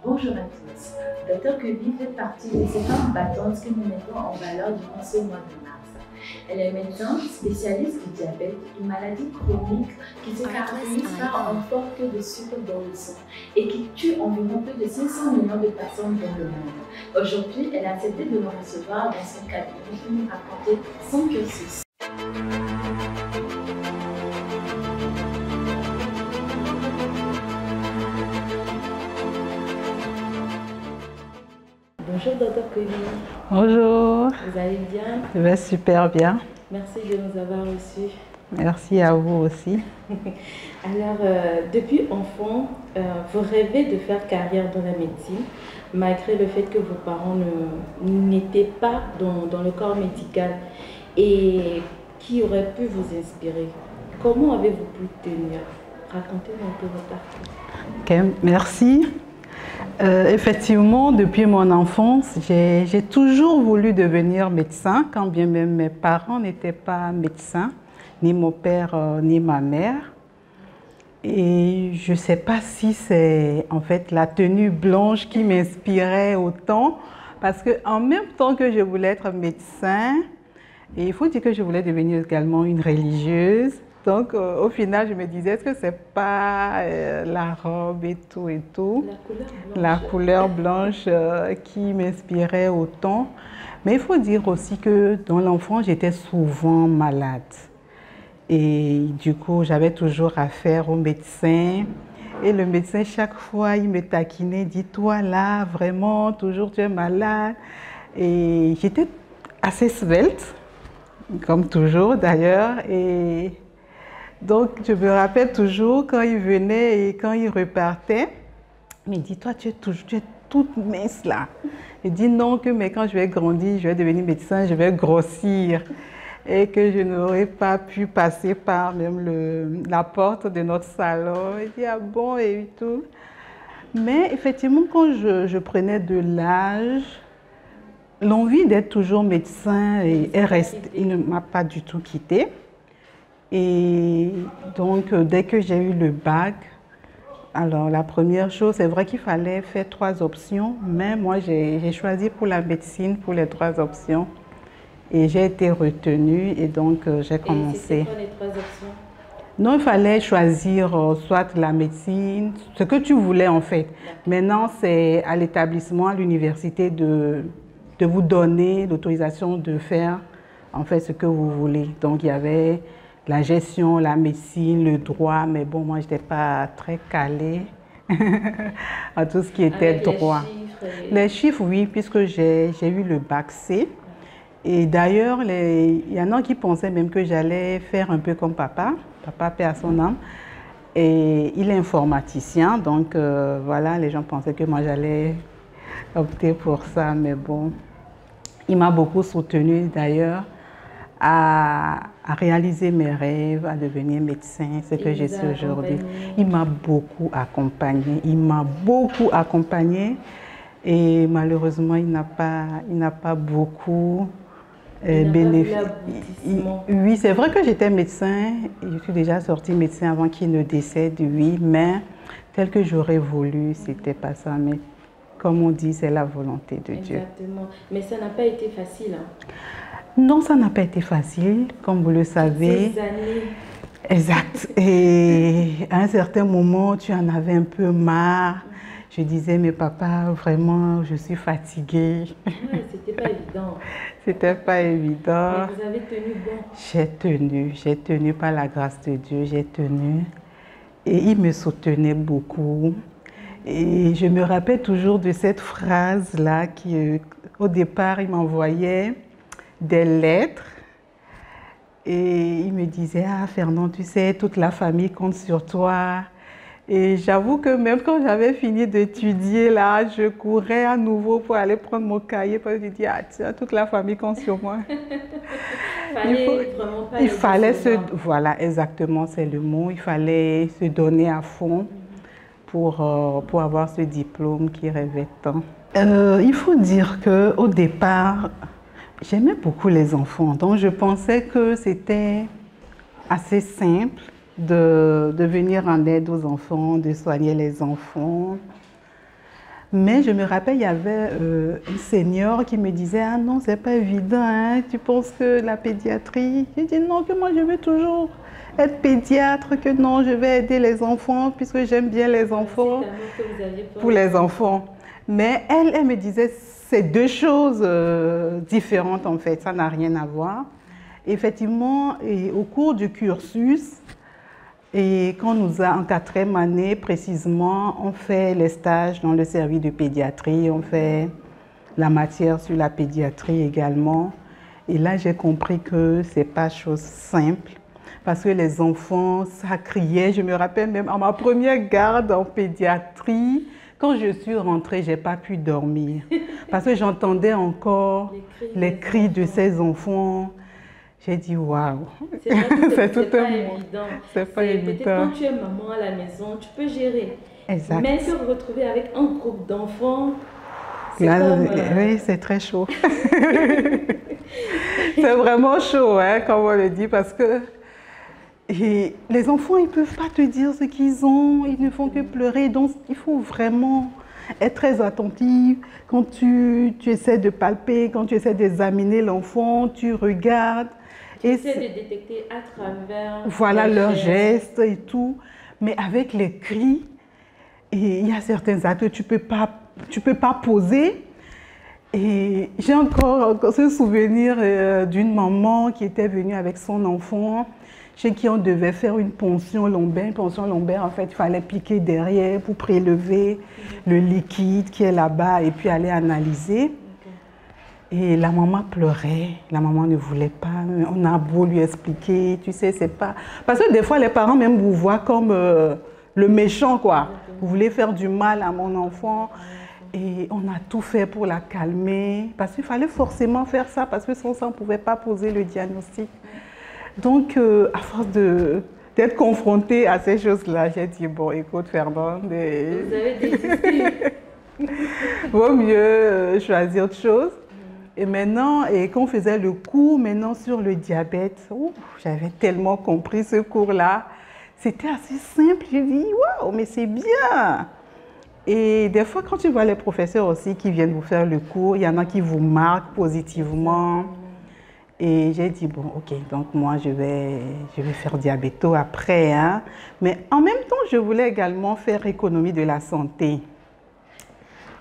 Bonjour à tous. Dr Quevi fait partie de ces femmes battantes que nous mettons en valeur durant ce mois de mars. Elle est médecin spécialiste du diabète, une maladie chronique qui se caractérise par un fort taux de sucre dans le sang et qui tue environ plus de 500 millions de personnes dans le monde. Aujourd'hui, elle a accepté de nous recevoir dans son cabinet pour nous raconter son cursus. Bonjour Dr Quevi. Bonjour. Vous allez bien? Je vais super bien. Merci de nous avoir reçus. Merci à vous aussi. Alors, depuis enfant, vous rêvez de faire carrière dans la médecine, malgré le fait que vos parents n'étaient pas dans le corps médical et qui aurait pu vous inspirer. Comment avez-vous pu tenir? Racontez-nous un peu votre parcours. Ok, merci. Effectivement, depuis mon enfance, j'ai toujours voulu devenir médecin, quand bien même mes parents n'étaient pas médecins, ni mon père ni ma mère. Et je ne sais pas si c'est en fait la tenue blanche qui m'inspirait autant, parce qu'en même temps que je voulais être médecin, et il faut dire que je voulais devenir également une religieuse. Donc, au final, je me disais, est-ce que c'est pas la robe et tout et tout, la couleur blanche qui m'inspirait autant. Mais il faut dire aussi que dans l'enfance, j'étais souvent malade. Et du coup, j'avais toujours affaire au médecin. Et le médecin, chaque fois, il me taquinait, dis-toi là, vraiment, toujours tu es malade. Et j'étais assez svelte, comme toujours d'ailleurs. Et donc, je me rappelle toujours quand il venait et quand il repartait, il me dit, toi, tu es toute mince là. Il dit non, mais quand je vais grandir, je vais devenir médecin, je vais grossir. Et que je n'aurais pas pu passer par même la porte de notre salon. Il dit, ah bon, et tout. Mais effectivement, quand je prenais de l'âge, l'envie d'être toujours médecin il ne m'a pas du tout quittée. Et donc, dès que j'ai eu le bac, alors la première chose, c'est vrai qu'il fallait faire 3 options, mais moi j'ai choisi pour la médecine, pour les 3 options. Et j'ai été retenue et donc j'ai commencé. C'était quoi les 3 options? Non, il fallait choisir soit la médecine, ce que tu voulais en fait. Maintenant, c'est à l'établissement, à l'université de vous donner l'autorisation de faire en fait ce que vous voulez. Donc, il y avait la gestion, la médecine, le droit, mais bon, moi, je n'étais pas très calée à tout ce qui était droit. Les chiffres, oui, puisque j'ai eu le bac C. Et d'ailleurs, il y en a qui pensaient même que j'allais faire un peu comme papa. Papa, paix à son âme. Et il est informaticien, donc voilà, les gens pensaient que moi, j'allais opter pour ça. Mais bon, il m'a beaucoup soutenue d'ailleurs à réaliser mes rêves, à devenir médecin, ce que je suis aujourd'hui. Il m'a beaucoup accompagnée. Il m'a beaucoup accompagnée. Et malheureusement, il n'a pas beaucoup bénéficié. Oui, c'est vrai que j'étais médecin. Et je suis déjà sortie médecin avant qu'il ne décède, oui. Mais tel que j'aurais voulu, c'était pas ça. Mais comme on dit, c'est la volonté de Dieu. Exactement. Mais ça n'a pas été facile. Hein? Non, ça n'a pas été facile, comme vous le savez. Ces années. Exact. Et à un certain moment, tu en avais un peu marre. Je disais, mais papa, vraiment, je suis fatiguée. Ouais, c'était pas évident. C'était pas évident. Mais vous avez tenu bon. J'ai tenu par la grâce de Dieu, j'ai tenu. Et il me soutenait beaucoup. Et je me rappelle toujours de cette phrase-là qui, au départ, il m'envoyait des lettres. Et il me disait, ah Fernand, tu sais, toute la famille compte sur toi. Et j'avoue que même quand j'avais fini d'étudier, là, je courais à nouveau pour aller prendre mon cahier parce que je dis, ah tiens, toute la famille compte sur moi. Il fallait voilà, exactement, c'est le mot. Il fallait se donner à fond pour avoir ce diplôme qui rêvait tant. Il faut dire qu'au départ, J'aimais beaucoup les enfants, donc je pensais que c'était assez simple de venir en aide aux enfants, de soigner les enfants. Mais je me rappelle, il y avait un senior qui me disait « Ah non, c'est pas évident, hein? Tu penses que la pédiatrie… » J'ai dit « Non, que moi je veux toujours être pédiatre, que non, je vais aider les enfants puisque j'aime bien les enfants pour les enfants. » Mais elle me disait c'est deux choses différentes en fait, ça n'a rien à voir. Effectivement, et au cours du cursus, et quand nous a en 4e année précisément, on fait les stages dans le service de pédiatrie, on fait la matière sur la pédiatrie également. Et là, j'ai compris que c'est pas chose simple parce que les enfants, ça criait. Je me rappelle même à ma première garde en pédiatrie, quand je suis rentrée, j'ai pas pu dormir parce que j'entendais encore les cris de ces enfants. J'ai dit waouh, c'est tout un monde. C'est pas évident. Peut-être quand tu es maman à la maison, tu peux gérer. Exact. Mais se retrouver avec un groupe d'enfants, c'est comme… Oui, c'est très chaud. C'est vraiment chaud, hein, comme on le dit, parce que les enfants, ils ne peuvent pas te dire ce qu'ils ont, ils ne font que pleurer. Donc, il faut vraiment être très attentif. Quand tu essaies de palper, quand tu essaies d'examiner l'enfant, tu regardes. Tu essaies de détecter à travers… Voilà leurs gestes et tout. Mais avec les cris, il y a certains actes que tu peux pas poser. Et j'ai encore ce souvenir d'une maman qui était venue avec son enfant, chez qui on devait faire une ponction lombaire. Une ponction lombaire, en fait, il fallait piquer derrière pour prélever le liquide qui est là-bas et puis aller analyser. Et la maman pleurait, la maman ne voulait pas, on a beau lui expliquer, tu sais, c'est pas… Parce que des fois, les parents même vous voient comme le méchant, quoi. Vous voulez faire du mal à mon enfant. Et on a tout fait pour la calmer, parce qu'il fallait forcément faire ça, parce que sans ça, on ne pouvait pas poser le diagnostic. Donc, à force d'être confrontée à ces choses-là, j'ai dit, bon, écoute, Fernande, vous avez désisté. Vaut mieux choisir autre chose. Et maintenant, quand on faisait le cours maintenant sur le diabète, j'avais tellement compris ce cours-là. C'était assez simple. J'ai dit, waouh, mais c'est bien. Et des fois, quand tu vois les professeurs aussi qui viennent vous faire le cours, il y en a qui vous marquent positivement. Et j'ai dit, bon, ok, donc moi, je vais faire diabéto après. Hein. Mais en même temps, je voulais également faire économie de la santé.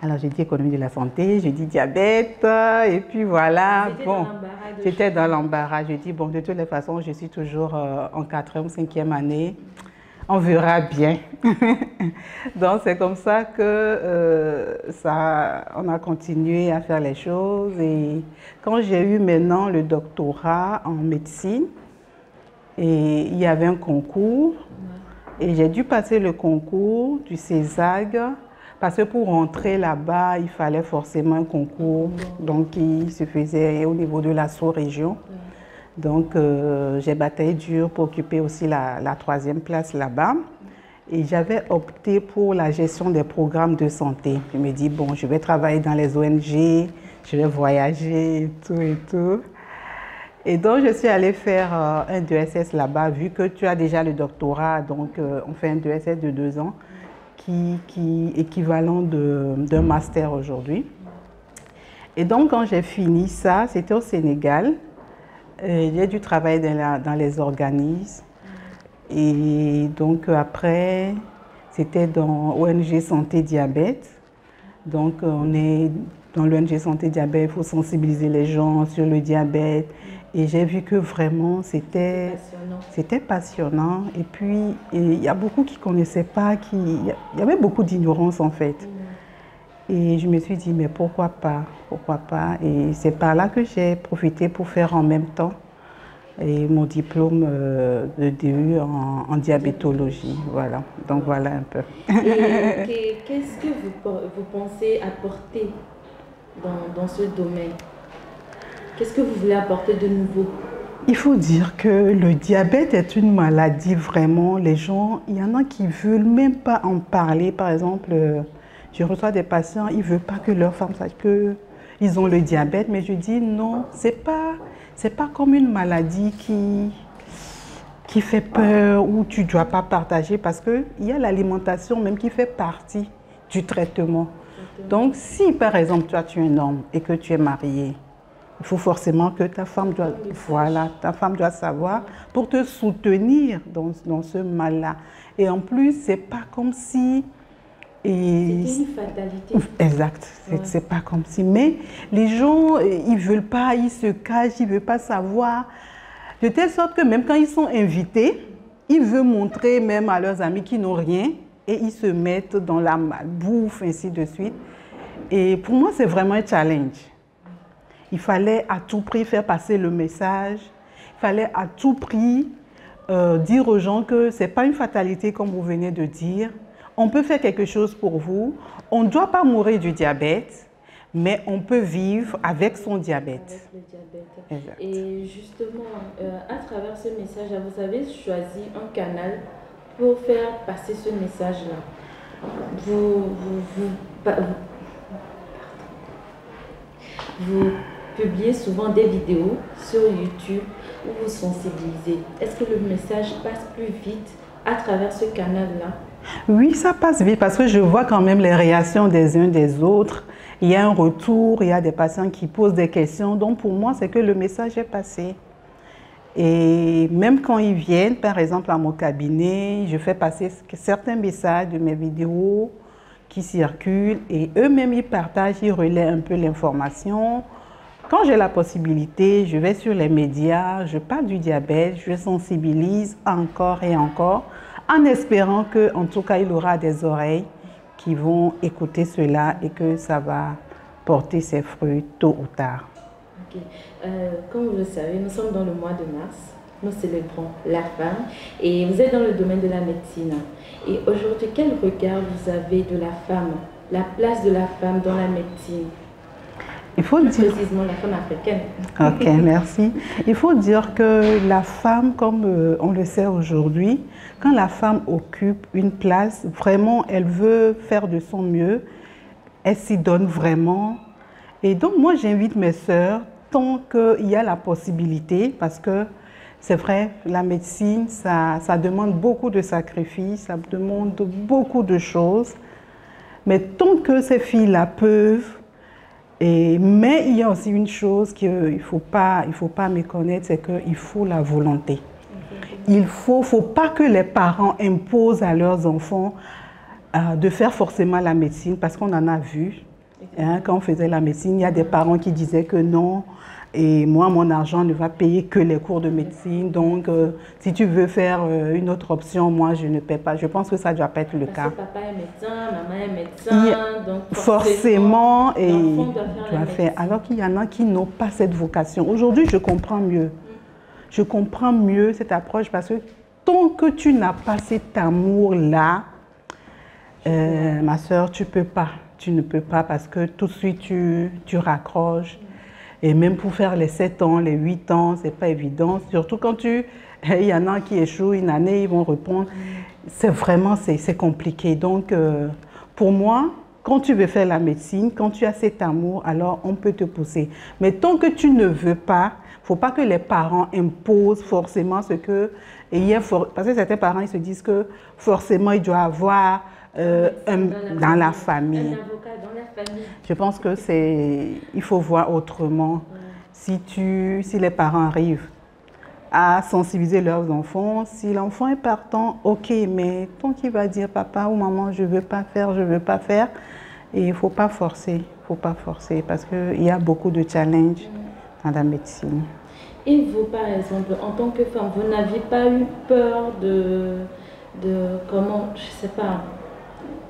Alors, j'ai dit économie de la santé, j'ai dit diabète, et puis voilà. Bon, j'étais dans l'embarras. J'ai dit, bon, de toutes les façons, je suis toujours en 4e ou 5e année. On verra bien. Donc, c'est comme ça que on a continué à faire les choses. Et quand j'ai eu maintenant le doctorat en médecine, et il y avait un concours, et j'ai dû passer le concours du CESAG, parce que pour rentrer là-bas, il fallait forcément un concours, donc qui se faisait au niveau de la sous-région. Donc, j'ai bataillé dur pour occuper aussi la 3e place là-bas. Et j'avais opté pour la gestion des programmes de santé. Je me dis, bon, je vais travailler dans les ONG, je vais voyager et tout et tout. Et donc, je suis allée faire un 2SS là-bas, vu que tu as déjà le doctorat, donc on fait un 2SS de 2 ans, qui est équivalent d'un master aujourd'hui. Et donc, quand j'ai fini ça, c'était au Sénégal. J'ai dû travailler dans les organismes. Et donc après, c'était dans ONG Santé Diabète. Donc on est dans l'ONG Santé Diabète, il faut sensibiliser les gens sur le diabète. Et j'ai vu que vraiment c'était passionnant. Et puis il y a beaucoup qui ne connaissaient pas, il y avait beaucoup d'ignorance en fait. Et je me suis dit, mais pourquoi pas, pourquoi pas. Et c'est par là que j'ai profité pour faire en même temps et mon diplôme de DU en diabétologie. Voilà, donc voilà un peu. Et qu'est-ce que vous pensez apporter dans ce domaine? Qu'est-ce que vous voulez apporter de nouveau? Il faut dire que le diabète est une maladie vraiment. Les gens, il y en a qui ne veulent même pas en parler. Par exemple, je reçois des patients, ils ne veulent pas que leur femme sache qu'ils ils ont le diabète, mais je dis non, c'est pas comme une maladie qui fait peur ou tu ne dois pas partager parce qu'il y a l'alimentation même qui fait partie du traitement. Donc, si par exemple, toi, tu es un homme et que tu es marié, il faut forcément que ta femme doit, voilà, ta femme doit savoir pour te soutenir dans ce mal-là. Et en plus, c'est pas comme si... C'était une fatalité. Exact, c'est pas comme si. Mais les gens, ils veulent pas, ils se cachent, ils veulent pas savoir. De telle sorte que même quand ils sont invités, ils veulent montrer même à leurs amis qui n'ont rien et ils se mettent dans la malbouffe, ainsi de suite. Et pour moi, c'est vraiment un challenge. Il fallait à tout prix faire passer le message. Il fallait à tout prix dire aux gens que ce n'est pas une fatalité comme vous venez de dire. On peut faire quelque chose pour vous. On ne doit pas mourir du diabète, mais on peut vivre avec son diabète. Avec le diabète. Exact. Et justement, à travers ce message, vous avez choisi un canal pour faire passer ce message-là. Vous publiez souvent des vidéos sur YouTube où vous sensibilisez. Est-ce que le message passe plus vite à travers ce canal-là? Oui, ça passe vite parce que je vois quand même les réactions des uns des autres. Il y a un retour, il y a des patients qui posent des questions. Donc pour moi, c'est que le message est passé. Et même quand ils viennent, par exemple, à mon cabinet, je fais passer certains messages de mes vidéos qui circulent et eux-mêmes, ils partagent, ils relaient un peu l'information. Quand j'ai la possibilité, je vais sur les médias, je parle du diabète, je sensibilise encore et encore, en espérant qu'en tout cas, il aura des oreilles qui vont écouter cela et que ça va porter ses fruits tôt ou tard. Okay. Comme vous le savez, nous sommes dans le mois de mars, nous célébrons la femme et vous êtes dans le domaine de la médecine. Et aujourd'hui, quel regard vous avez de la femme, la place de la femme dans la médecine? Il faut dire... Précisément la femme africaine. Ok, merci. Il faut dire que la femme, comme on le sait aujourd'hui, quand la femme occupe une place, vraiment, elle veut faire de son mieux, elle s'y donne vraiment. Et donc, moi, j'invite mes sœurs, tant qu'il y a la possibilité, parce que c'est vrai, la médecine, ça demande beaucoup de sacrifices, ça demande beaucoup de choses. Mais tant que ces filles-là peuvent, mais il y a aussi une chose qu'il ne faut pas méconnaître, c'est qu'il faut la volonté. Il ne faut pas que les parents imposent à leurs enfants de faire forcément la médecine, parce qu'on en a vu. Hein, quand on faisait la médecine, il y a des parents qui disaient que non, et moi, mon argent ne va payer que les cours de médecine. Donc, si tu veux faire une autre option, moi, je ne paie pas. Je pense que ça ne doit pas être le cas. Parce que papa est médecin, maman est médecin, donc forcément, et doit faire. Alors qu'il y en a qui n'ont pas cette vocation. Aujourd'hui, je comprends mieux. Je comprends mieux cette approche parce que tant que tu n'as pas cet amour-là, ma soeur, tu peux pas. Tu ne peux pas parce que tout de suite, tu raccroches. Et même pour faire les 7 ans, les 8 ans, ce n'est pas évident. Surtout quand il y en a qui échouent une année, ils vont répondre. C'est vraiment, c'est compliqué. Donc, pour moi, quand tu veux faire la médecine, quand tu as cet amour, alors on peut te pousser. Mais tant que tu ne veux pas, il ne faut pas que les parents imposent forcément ce que... parce que certains parents, ils se disent que forcément, il doit avoir dans la famille. Un avocat dans la famille. Je pense que il faut voir autrement. Si les parents arrivent à sensibiliser leurs enfants, si l'enfant est partant, ok, mais tant qu'il va dire papa ou maman, je ne veux pas faire, et il ne faut pas forcer, parce qu'il y a beaucoup de challenges dans la médecine. Et vous, par exemple, en tant que femme, vous n'aviez pas eu peur de comment, je ne sais pas,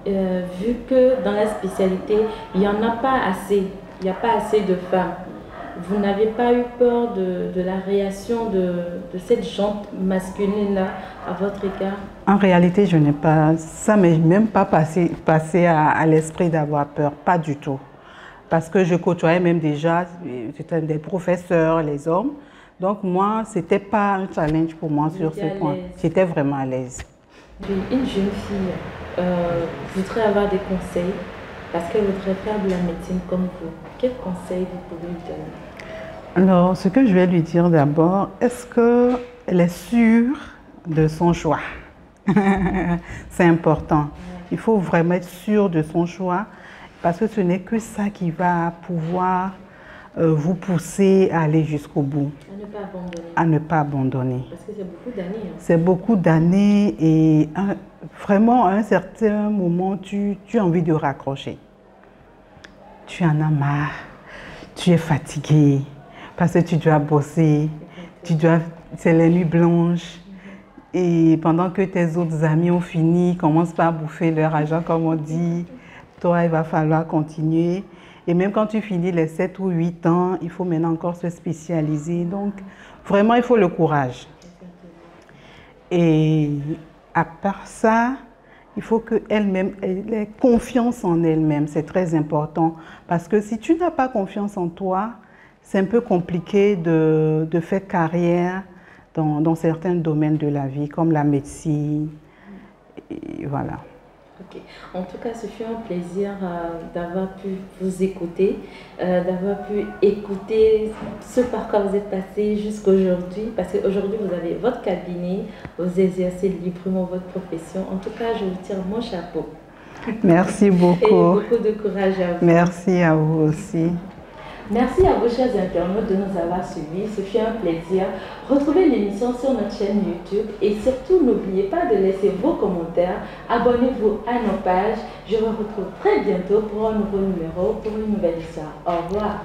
vu que dans la spécialité, il n'y en a pas assez, il n'y a pas assez de femmes. Vous n'avez pas eu peur de la réaction de cette gente masculine-là à votre égard? En réalité, je n'ai pas, ça ne m'est même pas passé à l'esprit d'avoir peur, pas du tout. Parce que je côtoyais même déjà des professeurs, les hommes. Donc moi, ce n'était pas un challenge pour moi sur ce point. J'étais vraiment à l'aise. Une jeune fille voudrait avoir des conseils parce qu'elle voudrait faire de la médecine comme vous, quel conseil vous pouvez lui donner? Alors, ce que je vais lui dire d'abord, est-ce qu'elle est sûre de son choix? C'est important. Il faut vraiment être sûr de son choix parce que ce n'est que ça qui va pouvoir vous pousser à aller jusqu'au bout. À ne pas abandonner. À ne pas abandonner. Parce que c'est beaucoup d'années. Hein. C'est beaucoup d'années et vraiment à un certain moment, tu as envie de raccrocher. Tu en as marre, tu es fatigué parce que tu dois bosser, c'est les nuits blanches. Et pendant que tes autres amis ont fini, commencent par bouffer leur argent, comme on dit, toi, il va falloir continuer. Et même quand tu finis les 7 ou 8 ans, il faut maintenant encore se spécialiser. Donc, vraiment, il faut le courage. Et à part ça, il faut qu'elle-même ait confiance en elle-même. C'est très important. Parce que si tu n'as pas confiance en toi, c'est un peu compliqué de faire carrière dans certains domaines de la vie, comme la médecine. Et voilà. Okay. En tout cas, ce fut un plaisir d'avoir pu vous écouter, d'avoir pu écouter ce par quoi vous êtes passé jusqu'aujourd'hui, parce qu'aujourd'hui, vous avez votre cabinet, vous exercez librement votre profession. En tout cas, je vous tire mon chapeau. Merci beaucoup. Et beaucoup de courage à vous. Merci à vous aussi. Merci à vous, chers internautes, de nous avoir suivis. Ce fut un plaisir. Retrouvez l'émission sur notre chaîne YouTube et surtout, n'oubliez pas de laisser vos commentaires. Abonnez-vous à nos pages. Je vous retrouve très bientôt pour un nouveau numéro, pour une nouvelle histoire. Au revoir.